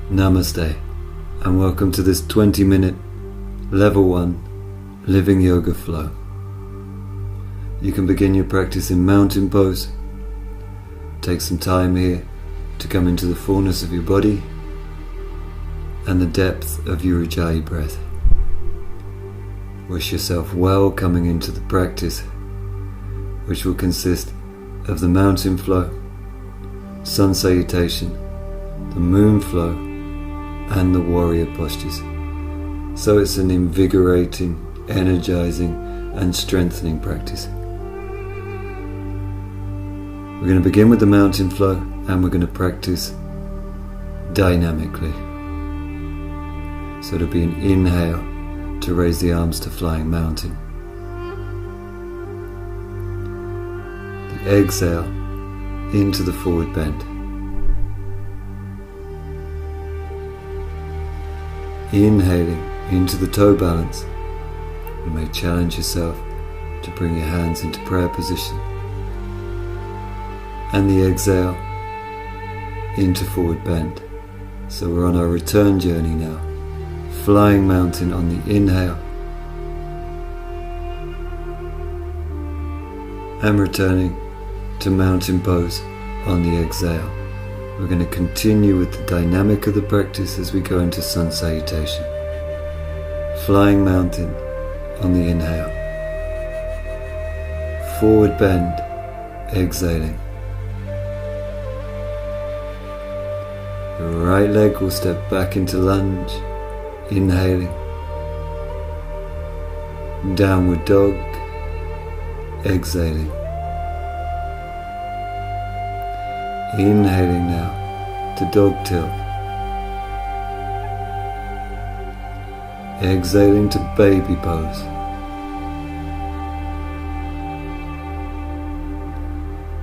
Namaste, and welcome to this 20-minute Level 1 Living Yoga Flow. You can begin your practice in mountain pose. Take some time here to come into the fullness of your body and the depth of your Ujjayi breath. Wish yourself well coming into the practice, which will consist of the mountain flow, sun salutation, the moon flow, and the warrior postures. So it's an invigorating, energizing, and strengthening practice. We're going to begin with the mountain flow, and we're going to practice dynamically. So it'll be an inhale to raise the arms to flying mountain. The exhale into the forward bend. Inhaling into the toe balance. You may challenge yourself to bring your hands into prayer position. And the exhale into forward bend. So we're on our return journey now. Flying mountain on the inhale. And returning to mountain pose on the exhale. We're going to continue with the dynamic of the practice as we go into sun salutation. Flying mountain on the inhale. Forward bend, exhaling. The right leg will step back into lunge, inhaling. Downward dog, exhaling. Inhaling now to dog tilt. Exhaling to baby pose.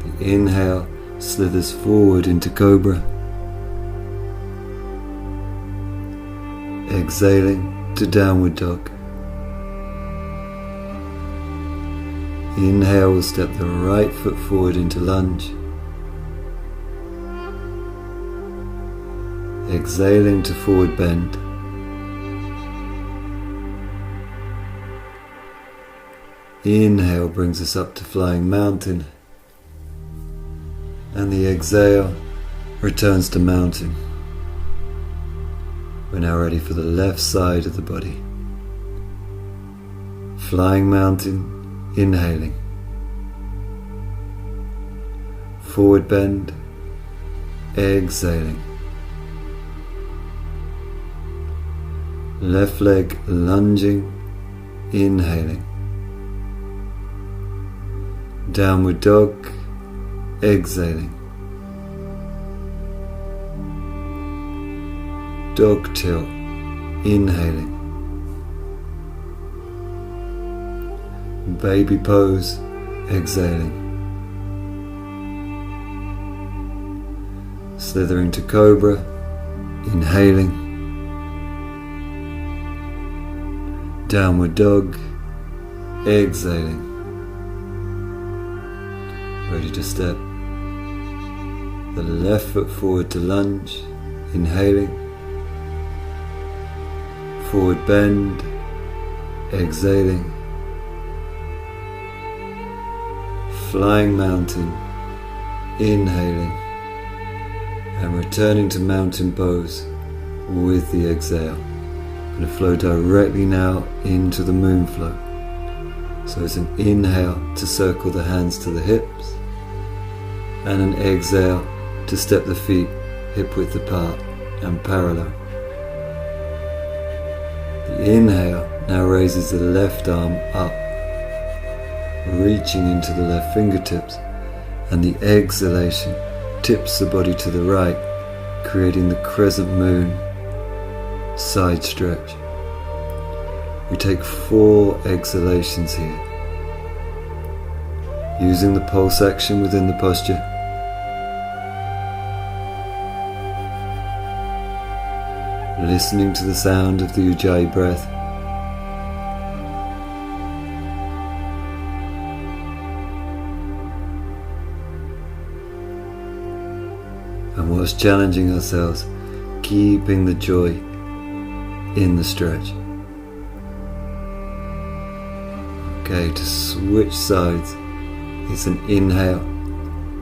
The inhale slithers forward into cobra. Exhaling to downward dog. Inhale will step the right foot forward into lunge. Exhaling to forward bend. Inhale brings us up to flying mountain. And the exhale returns to mountain. We're now ready for the left side of the body. Flying mountain, inhaling. Forward bend, exhaling. Left leg lunging, inhaling. Downward dog, exhaling. Dog tilt, inhaling. Baby pose, exhaling. Slithering to cobra, inhaling. Downward dog, exhaling. Ready to step the left foot forward to lunge, inhaling. Forward bend, exhaling. Flying mountain, inhaling. And returning to mountain pose with the exhale. I'm going to flow directly now into the moon flow. So it's an inhale to circle the hands to the hips, and an exhale to step the feet hip width apart and parallel. The inhale now raises the left arm up, reaching into the left fingertips, and the exhalation tips the body to the right, creating the crescent moon side stretch. We take 4 exhalations here, using the pulse action within the posture. Listening to the sound of the Ujjayi breath. And whilst challenging ourselves, keeping the joy in the stretch. Okay, to switch sides, it's an inhale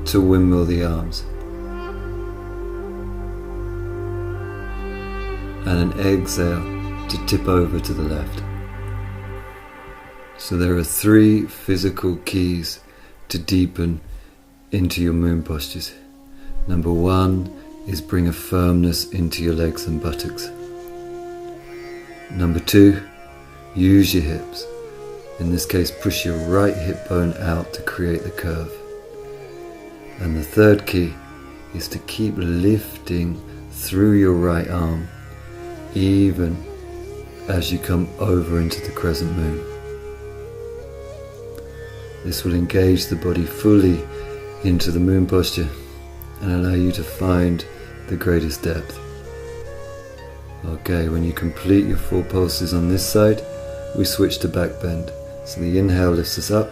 to windmill the arms, and an exhale to tip over to the left. So there are 3 physical keys to deepen into your moon postures. Number 1 is bring a firmness into your legs and buttocks. Number 2, use your hips. In this case, push your right hip bone out to create the curve. And the 3rd key is to keep lifting through your right arm, even as you come over into the crescent moon. This will engage the body fully into the moon posture and allow you to find the greatest depth. Okay, when you complete your 4 pulses on this side, we switch to back bend. So the inhale lifts us up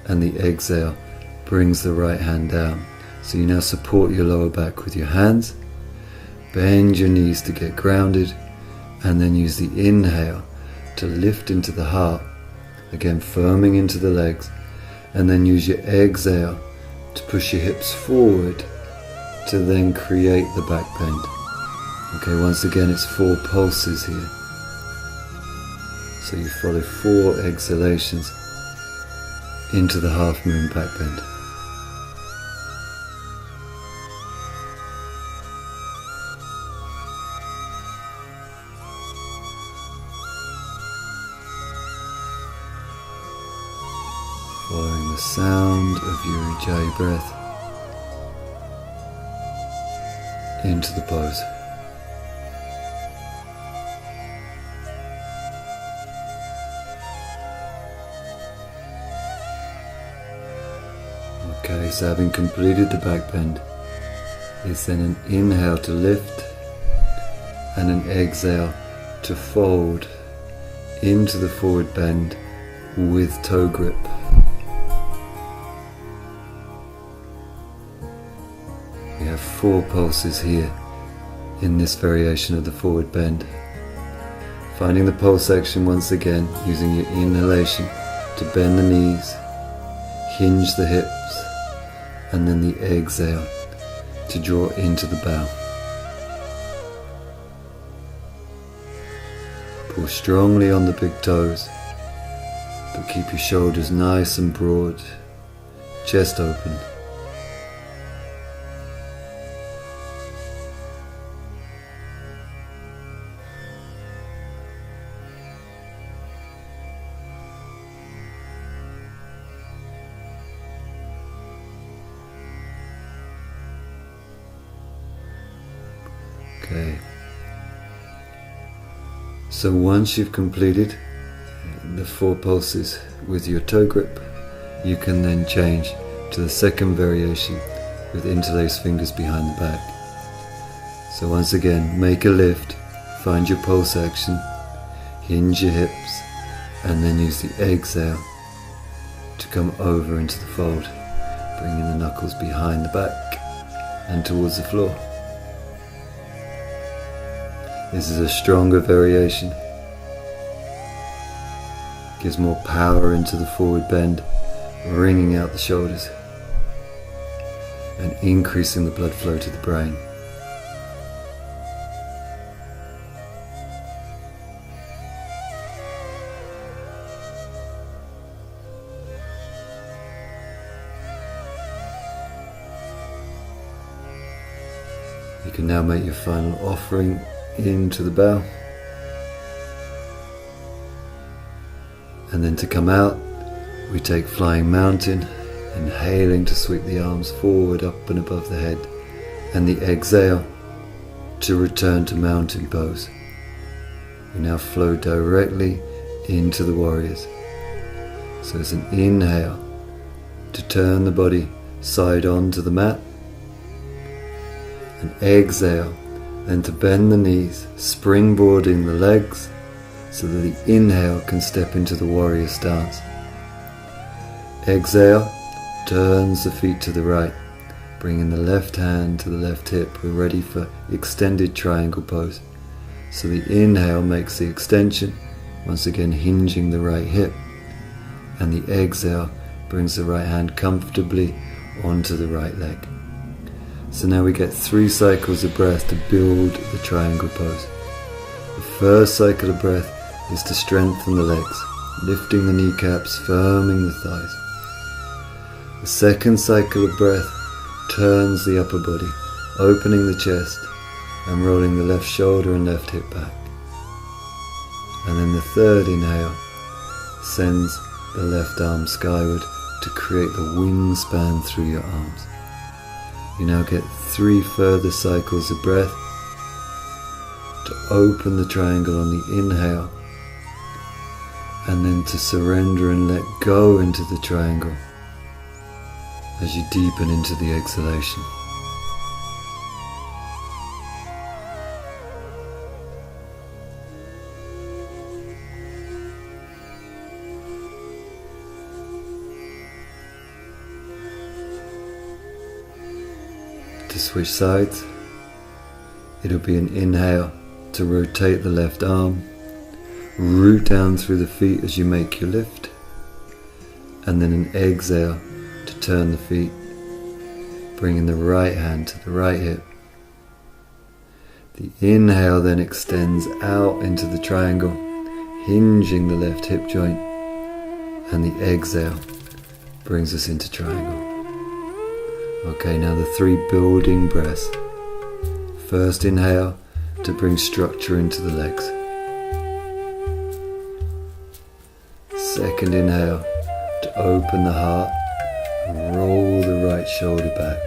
and the exhale brings the right hand down. So you now support your lower back with your hands, bend your knees to get grounded, and then use the inhale to lift into the heart, again firming into the legs, and then use your exhale to push your hips forward to then create the back bend. Okay, once again it's 4 pulses here. So you follow 4 exhalations into the half moon back bend. Following the sound of your Ujjayi breath into the pose. Okay, so having completed the back bend, it's then an inhale to lift and an exhale to fold into the forward bend with toe grip. We have 4 pulses here in this variation of the forward bend. Finding the pulse action once again, using your inhalation to bend the knees, hinge the hips, and then the exhale to draw into the bow. Pull strongly on the big toes, but keep your shoulders nice and broad, chest open. Okay. So once you've completed the 4 pulses with your toe grip, you can then change to the second variation with interlaced fingers behind the back. So once again, make a lift, find your pulse action, hinge your hips, and then use the exhale to come over into the fold, bringing the knuckles behind the back and towards the floor. This is a stronger variation. Gives more power into the forward bend, wringing out the shoulders and increasing the blood flow to the brain. You can now make your final offering into the bow, and then to come out we take Flying Mountain, inhaling to sweep the arms forward up and above the head, and the exhale to return to mountain pose. We now flow directly into the warriors. So it's an inhale to turn the body side on to the mat, an exhale then to bend the knees, springboarding the legs so that the inhale can step into the warrior stance. Exhale, turns the feet to the right, Bringing the left hand to the left hip, we're ready for extended triangle pose. So the inhale makes the extension, once again hinging the right hip, and the exhale brings the right hand comfortably onto the right leg. So now we get 3 cycles of breath to build the triangle pose. The first cycle of breath is to strengthen the legs, lifting the kneecaps, firming the thighs. The second cycle of breath turns the upper body, opening the chest and rolling the left shoulder and left hip back. And then the third inhale sends the left arm skyward to create the wingspan through your arms. You now get 3 further cycles of breath to open the triangle on the inhale, and then to surrender and let go into the triangle as you deepen into the exhalation. To switch sides, it'll be an inhale to rotate the left arm, root down through the feet as you make your lift, and then an exhale to turn the feet, bringing the right hand to the right hip. The inhale then extends out into the triangle, hinging the left hip joint, and the exhale brings us into triangle. Okay, now the 3 building breaths. First inhale to bring structure into the legs. Second inhale to open the heart and roll the right shoulder back.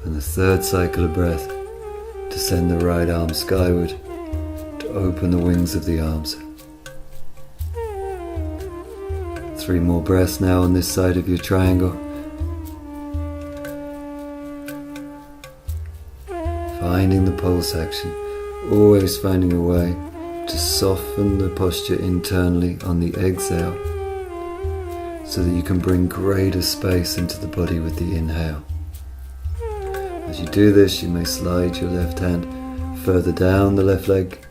And the third cycle of breath to send the right arm skyward to open the wings of the arms. 3 more breaths now on this side of your triangle. Finding the pulse action, always finding a way to soften the posture internally on the exhale so that you can bring greater space into the body with the inhale. As you do this, you may slide your left hand further down the left leg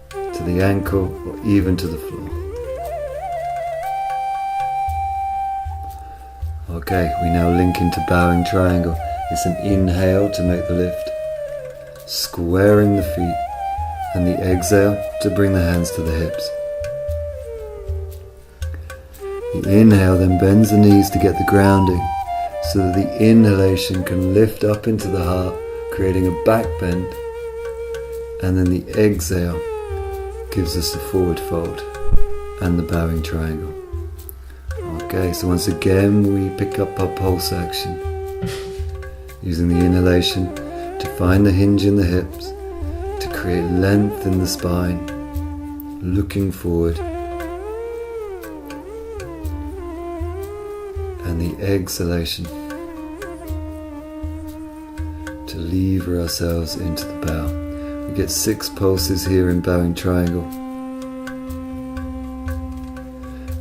to the ankle or even to the floor. Okay, we now link into bowing triangle. It's an inhale to make the lift, squaring the feet, and the exhale to bring the hands to the hips. The inhale then bends the knees to get the grounding so that the inhalation can lift up into the heart, creating a back bend, and then the exhale gives us the forward fold and the bowing triangle. Okay, so once again we pick up our pulse action, using the inhalation to find the hinge in the hips, to create length in the spine, looking forward, and the exhalation to lever ourselves into the bow. We get 6 pulses here in bowing triangle,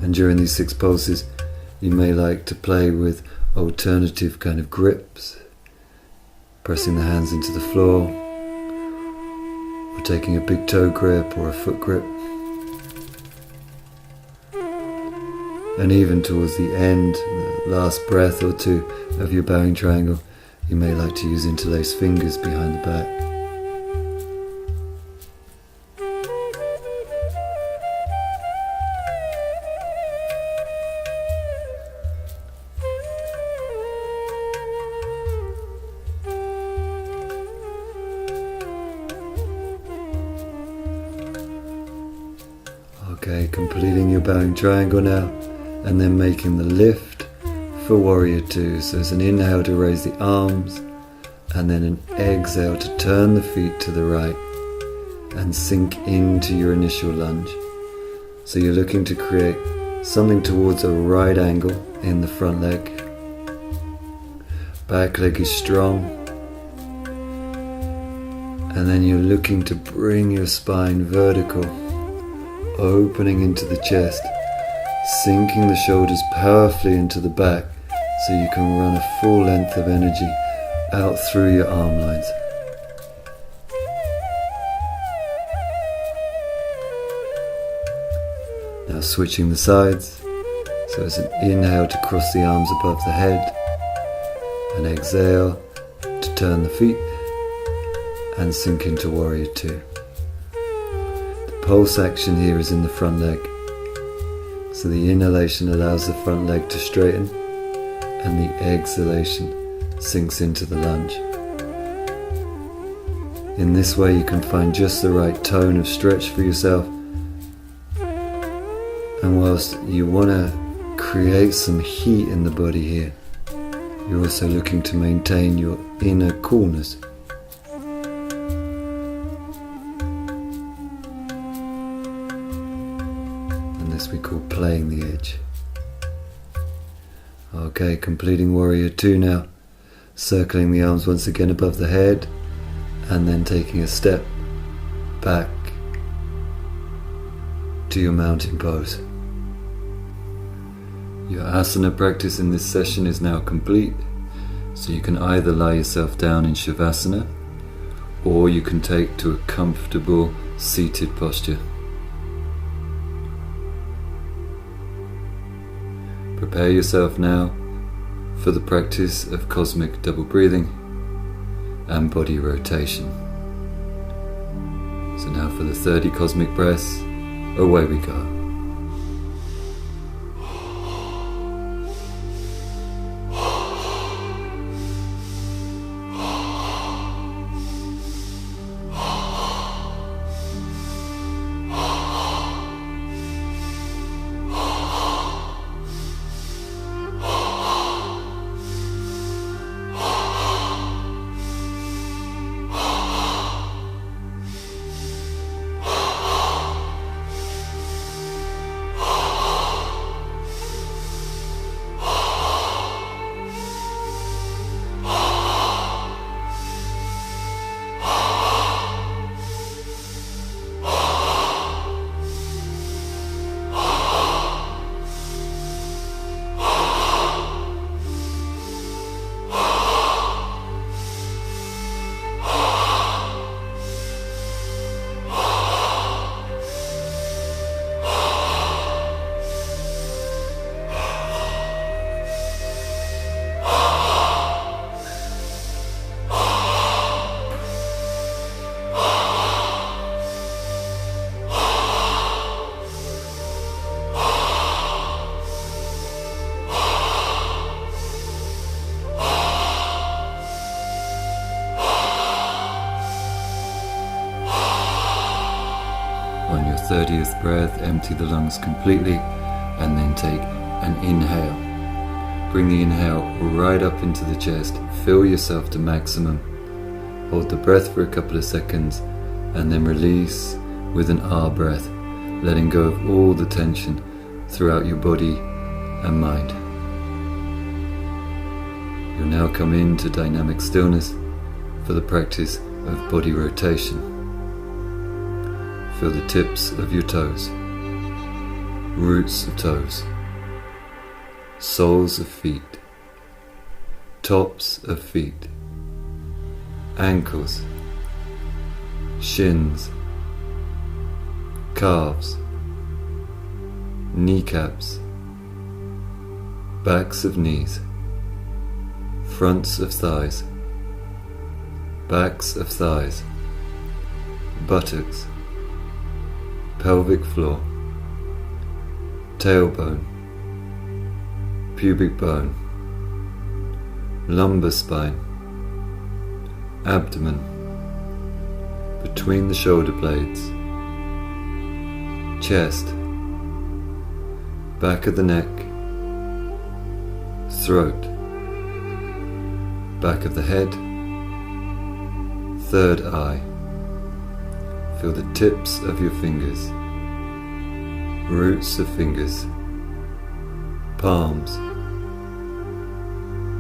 and during these 6 pulses you may like to play with alternative kind of grips, pressing the hands into the floor, or taking a big toe grip or a foot grip. And even towards the end, the last breath or 2 of your bowing triangle, you may like to use interlaced fingers behind the back. Okay, completing your bowing triangle now, and then making the lift for warrior 2. So it's an inhale to raise the arms, and then an exhale to turn the feet to the right and sink into your initial lunge. So you're looking to create something towards a right angle in the front leg. Back leg is strong, and then you're looking to bring your spine vertical, opening into the chest, sinking the shoulders powerfully into the back so you can run a full length of energy out through your arm lines. Now switching the sides, so it's an inhale to cross the arms above the head, an exhale to turn the feet and sink into Warrior Two. The pulse action here is in the front leg, so the inhalation allows the front leg to straighten and the exhalation sinks into the lunge. In this way you can find just the right tone of stretch for yourself, and whilst you want to create some heat in the body here, you're also looking to maintain your inner coolness. And this we call playing the edge. Okay, completing Warrior Two now. Circling the arms once again above the head, and then taking a step back to your mountain pose. Your asana practice in this session is now complete, so you can either lie yourself down in Shavasana, or you can take to a comfortable seated posture. Prepare yourself now for the practice of cosmic double breathing and body rotation. So now for the 30 cosmic breaths, away we go. On your 30th breath, empty the lungs completely and then take an inhale. Bring the inhale right up into the chest, fill yourself to maximum. Hold the breath for a couple of seconds and then release with an ah breath, letting go of all the tension throughout your body and mind. You'll now come into dynamic stillness for the practice of body rotation. Feel the tips of your toes, roots of toes, soles of feet, tops of feet, ankles, shins, calves, kneecaps, backs of knees, fronts of thighs, backs of thighs, buttocks, pelvic floor, tailbone, pubic bone, lumbar spine, abdomen, between the shoulder blades, chest, back of the neck, throat, back of the head, third eye. Feel the tips of your fingers, roots of fingers, palms,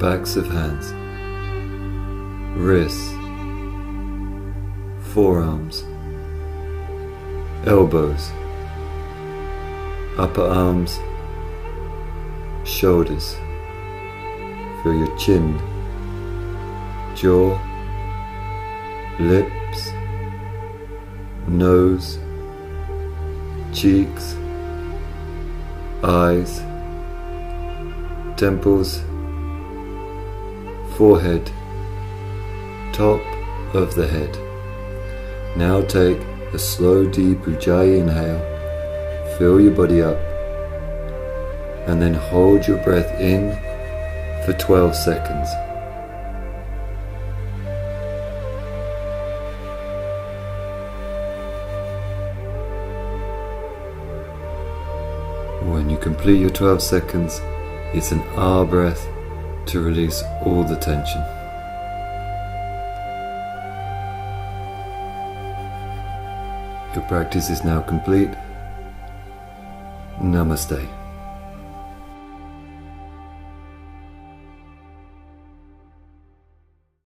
backs of hands, wrists, forearms, elbows, upper arms shoulders. Feel your chin, jaw, lips, nose, cheeks, eyes, temples, forehead, top of the head. Now take a slow, deep Ujjayi inhale. Fill your body up and then hold your breath in for 12 seconds. When you complete your 12 seconds, it's an Ah breath to release all the tension. Your practice is now complete. Namaste.